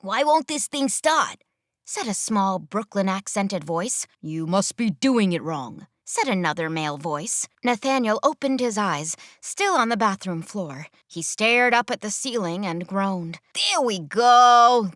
Why won't this thing start? Said a small Brooklyn-accented voice. You must be doing it wrong, said another male voice. Nathaniel opened his eyes, still on the bathroom floor. He stared up at the ceiling and groaned. There we go,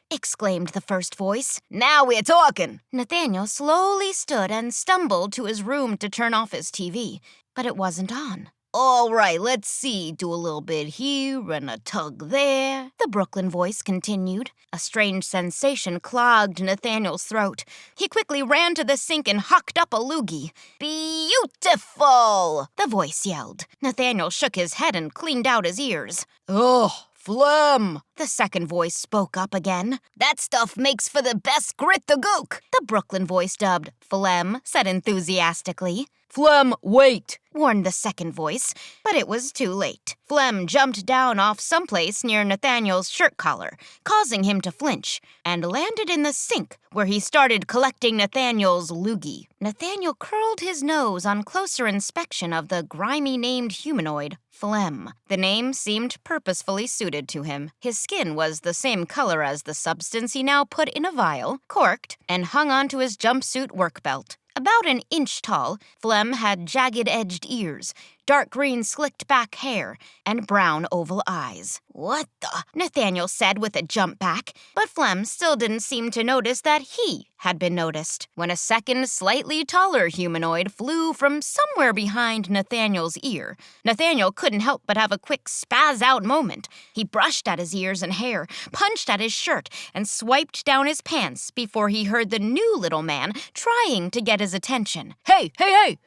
exclaimed the first voice. Now we're talking. Nathaniel slowly stood and stumbled to his room to turn off his TV, but it wasn't on. All right, let's see. Do a little bit here and a tug there, the Brooklyn voice continued. A strange sensation clogged Nathaniel's throat. He quickly ran to the sink and hucked up a loogie. Beautiful, the voice yelled. Nathaniel shook his head and cleaned out his ears. Ugh, phlegm, the second voice spoke up again. That stuff makes for the best grit the gook, the Brooklyn voice dubbed phlegm said enthusiastically. Phlegm, wait, warned the second voice, but it was too late. Phlegm jumped down off someplace near Nathaniel's shirt collar, causing him to flinch, and landed in the sink, where he started collecting Nathaniel's loogie. Nathaniel curled his nose on closer inspection of the grimy-named humanoid, Phlegm. The name seemed purposefully suited to him. His skin was the same color as the substance he now put in a vial, corked, and hung onto his jumpsuit work belt. About an inch tall, Phlegm had jagged-edged ears, dark green slicked-back hair, and brown oval eyes. What the? Nathaniel said with a jump back, but Phlegm still didn't seem to notice that he had been noticed. When a second, slightly taller humanoid flew from somewhere behind Nathaniel's ear, Nathaniel couldn't help but have a quick spaz-out moment. He brushed at his ears and hair, punched at his shirt, and swiped down his pants before he heard the new little man trying to get his attention. Hey,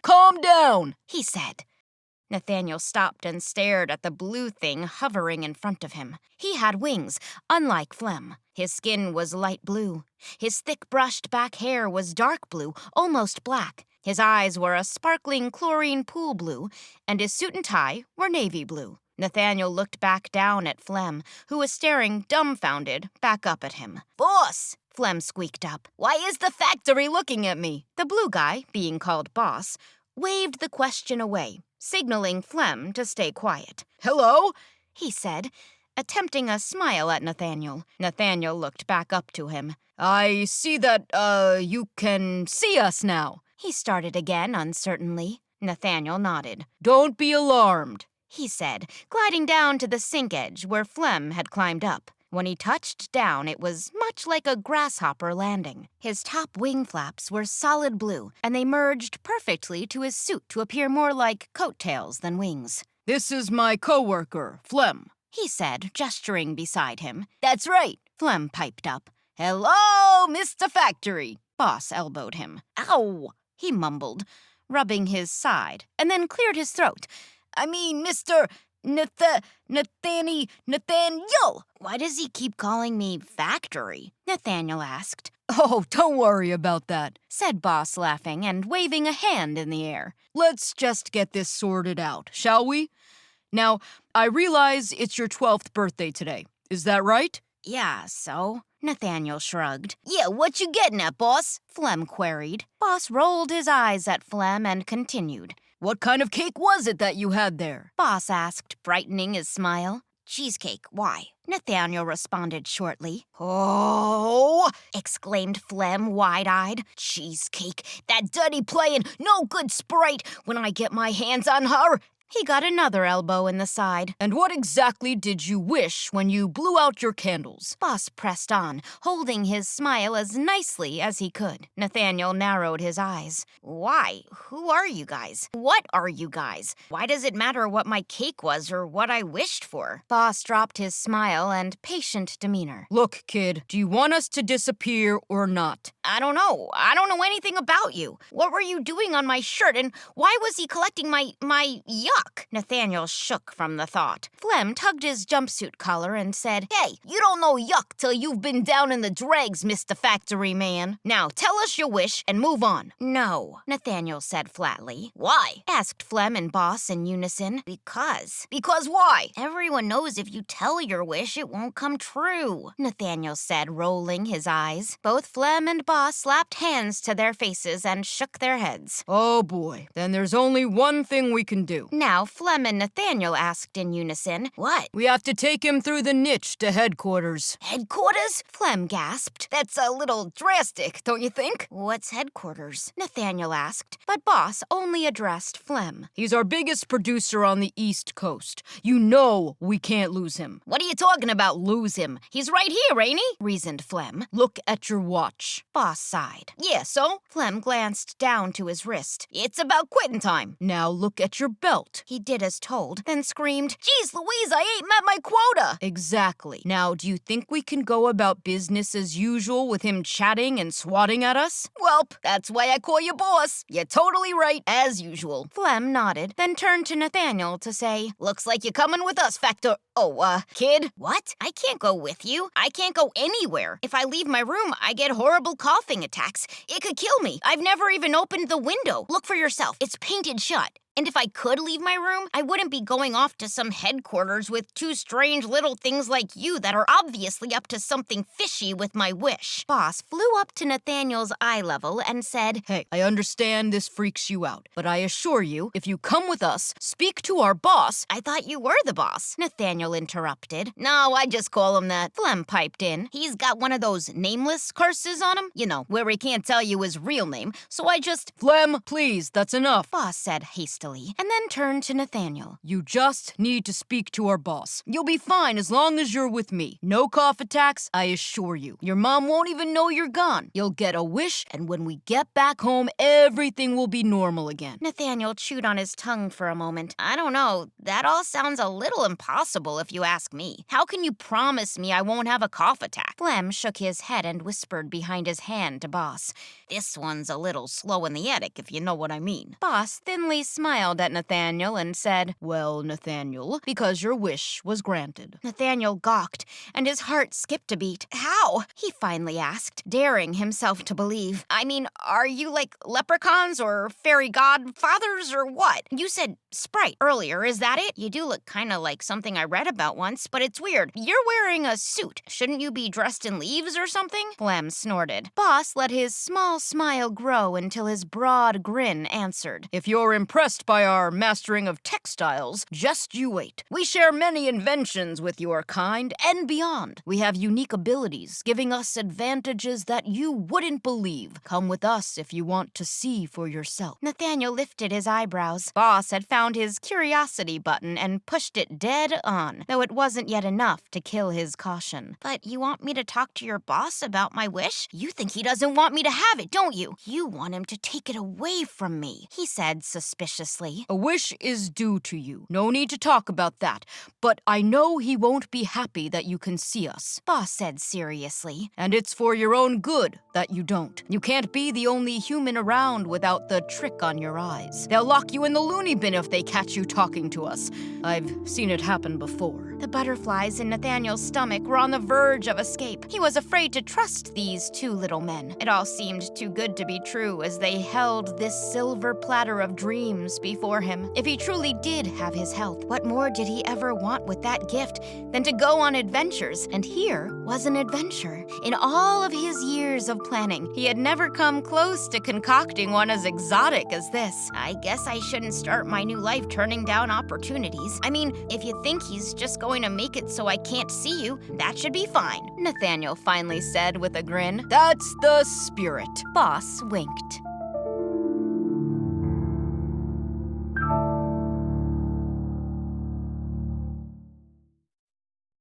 calm down, he said. Nathaniel stopped and stared at the blue thing hovering in front of him. He had wings, unlike Phlegm. His skin was light blue. His thick brushed back hair was dark blue, almost black. His eyes were a sparkling chlorine pool blue, and his suit and tie were navy blue. Nathaniel looked back down at Phlegm, who was staring dumbfounded back up at him. Boss! Phlegm squeaked up. Why is the factory looking at me? The blue guy, being called Boss, waved the question away, signaling Phlegm to stay quiet. Hello? He said, attempting a smile at Nathaniel. Nathaniel looked back up to him. I see that, you can see us now. He started again uncertainly. Nathaniel nodded. Don't be alarmed, he said, gliding down to the sink edge where Phlegm had climbed up. When he touched down, it was much like a grasshopper landing. His top wing flaps were solid blue, and they merged perfectly to his suit to appear more like coattails than wings. This is my coworker, Phlegm, he said, gesturing beside him. That's right, Phlegm piped up. Hello, Mr. Factory. Boss elbowed him. Ow, he mumbled, rubbing his side, and then cleared his throat. I mean, Mr. Nathaniel! Why does he keep calling me Factory? Nathaniel asked. Oh, don't worry about that, said Boss, laughing and waving a hand in the air. Let's just get this sorted out, shall we? Now, I realize it's your 12th birthday today. Is that right? Yeah, so? Nathaniel shrugged. Yeah, what you getting at, Boss? Phlegm queried. Boss rolled his eyes at Phlegm and continued. What kind of cake was it that you had there? Boss asked, brightening his smile. Cheesecake, why? Nathaniel responded shortly. Oh! Exclaimed Phlegm, wide-eyed. Cheesecake, that dirty playin', no good sprite. When I get my hands on her... He got another elbow in the side. And what exactly did you wish when you blew out your candles? Boss pressed on, holding his smile as nicely as he could. Nathaniel narrowed his eyes. Why? Who are you guys? What are you guys? Why does it matter what my cake was or what I wished for? Boss dropped his smile and patient demeanor. Look, kid, do you want us to disappear or not? I don't know. I don't know anything about you. What were you doing on my shirt, and why was he collecting my yuck? Nathaniel shook from the thought. Phlegm tugged his jumpsuit collar and said, Hey, you don't know yuck till you've been down in the dregs, Mr. Factory Man. Now, tell us your wish and move on. No, Nathaniel said flatly. Why? Asked Phlegm and Boss in unison. Because. Because why? Everyone knows if you tell your wish, it won't come true, Nathaniel said, rolling his eyes. Both Phlegm and Boss slapped hands to their faces and shook their heads. Oh boy, then there's only one thing we can do. Now, Flem and Nathaniel asked in unison, "What? We have to take him through the niche to headquarters. Headquarters?" Flem gasped. "That's a little drastic, don't you think?" "What's headquarters?" Nathaniel asked, but Boss only addressed Flem. He's our biggest producer on the East Coast. You know we can't lose him. "What are you talking about, lose him? He's right here, ain't he?" reasoned Flem. Look at your watch. Boss sighed. "Yeah, so?" Flem glanced down to his wrist. "It's about quitting time." Now look at your belt. He did as told, then screamed, "Geez Louise, I ain't met my quota!" Exactly. Now, do you think we can go about business as usual with him chatting and swatting at us? "Welp, that's why I call you boss. You're totally right, as usual." Flem nodded, then turned to Nathaniel to say, "Looks like you're coming with us, Factor. Kid." "What? I can't go with you. I can't go anywhere. If I leave my room, I get horrible coughing attacks. It could kill me. I've never even opened the window. Look for yourself. It's painted shut. And if I could leave my room, I wouldn't be going off to some headquarters with two strange little things like you that are obviously up to something fishy with my wish." Boss flew up to Nathaniel's eye level and said, Hey, I understand this freaks you out, but I assure you, if you come with us, speak to our boss. "I thought you were the boss," Nathaniel interrupted. "No, I just call him that," Flem piped in. "He's got one of those nameless curses on him, you know, where he can't tell you his real name, so I just—" Flem, please, that's enough. Boss said hastily, and then turned to Nathaniel. You just need to speak to our boss. You'll be fine as long as you're with me. No cough attacks, I assure you. Your mom won't even know you're gone. You'll get a wish, and when we get back home, everything will be normal again. Nathaniel chewed on his tongue for a moment. "I don't know. That all sounds a little impossible if you ask me. How can you promise me I won't have a cough attack?" Flem shook his head and whispered behind his hand to Boss, "This one's a little slow in the attic, if you know what I mean." Boss thinly smiled at Nathaniel and said, Well, Nathaniel, because your wish was granted. Nathaniel gawked, and his heart skipped a beat. "How?" he finally asked, daring himself to believe. "I mean, are you like leprechauns or fairy godfathers or what? You said sprite earlier, is that it? You do look kind of like something I read about once, but it's weird. You're wearing a suit. Shouldn't you be dressed in leaves or something?" Flem snorted. Boss let his small smile grow until his broad grin answered. If you're impressed by our mastering of textiles, just you wait. We share many inventions with your kind and beyond. We have unique abilities, giving us advantages that you wouldn't believe. Come with us if you want to see for yourself. Nathaniel lifted his eyebrows. Boss had found his curiosity button and pushed it dead on, though it wasn't yet enough to kill his caution. "But you want me to talk to your boss about my wish? You think he doesn't want me to have it, don't you? You want him to take it away from me," he said suspiciously. A wish is due to you. No need to talk about that. But I know he won't be happy that you can see us. Boss said seriously. And it's for your own good that you don't. You can't be the only human around without the trick on your eyes. They'll lock you in the loony bin if they catch you talking to us. I've seen it happen before. The butterflies in Nathaniel's stomach were on the verge of escape. He was afraid to trust these two little men. It all seemed too good to be true as they held this silver platter of dreams before him. If he truly did have his health, what more did he ever want with that gift than to go on adventures? And here was an adventure. In all of his years of planning, he had never come close to concocting one as exotic as this. I guess I shouldn't start my new life turning down opportunities. I mean, if you think he's just going to make it so I can't see you, that should be fine, Nathaniel finally said with a grin. That's the spirit. Boss winked.